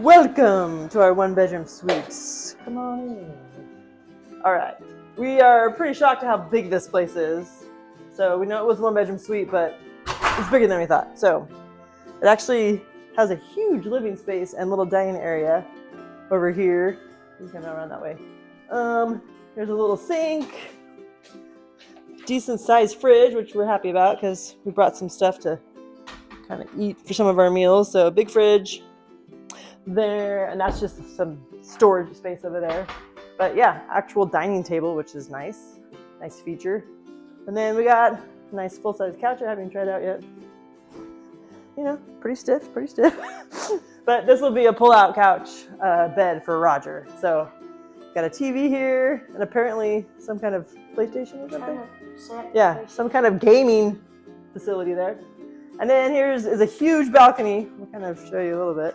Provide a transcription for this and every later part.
Welcome to our one-bedroom suites. Come on in. All right, we are pretty shocked at how big this place is. So we know it was a one-bedroom suite, but it's bigger than we thought. So it actually has a huge living space and little dining area over here. You can come around that way. There's a little sink, decent sized fridge, which we're happy about because we brought some stuff to kind of eat for some of our meals. So a big fridge there, and that's just some storage space over there. But yeah, actual dining table, which is nice feature. And then we got a nice full-size couch I haven't tried out yet. You know, pretty stiff. But this will be a pull-out couch bed for Roger. So got a TV here and apparently some kind of PlayStation or something. Yeah, some kind of gaming facility there. And then here's a huge balcony. We'll kind of show you a little bit.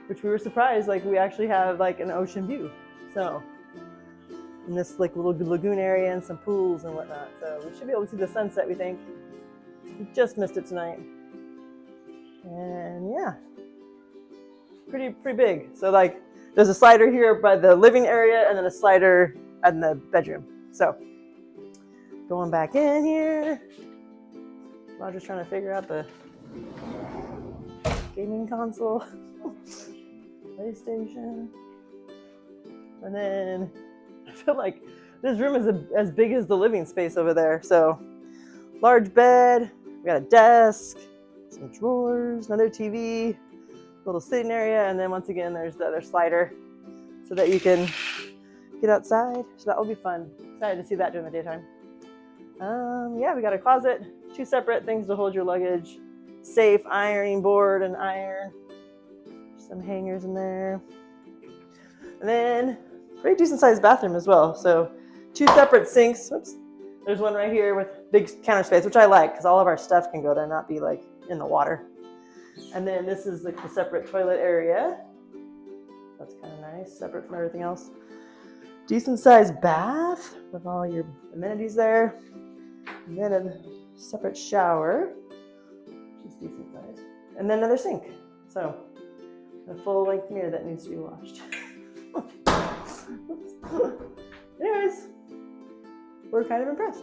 Which we were surprised, like we actually have like an ocean view. So in this like little lagoon area and some pools and whatnot. So we should be able to see the sunset, we think. We just missed it tonight. And yeah, pretty big. So like there's a slider here by the living area and then a slider in the bedroom. So going back in here, Roger's trying to figure out the gaming console. PlayStation. And then I feel like this room is as big as the living space over there. So large bed, we got a desk, some drawers, another TV, little sitting area, and then once again there's the other slider so that you can get outside. So that will be fun. Excited to see that during the daytime. Yeah, we got a closet, 2 separate things to hold your luggage, safe, ironing board and iron. Some hangers in there. And then pretty decent sized bathroom as well. So 2 separate sinks. Oops. There's one right here with big counter space, which I like because all of our stuff can go there, not be like in the water. And then this is like the separate toilet area. That's kind of nice, separate from everything else. Decent sized bath with all your amenities there. And then a separate shower, which is decent size. And then another sink. So a full-length mirror that needs to be washed. Anyways, we're kind of impressed.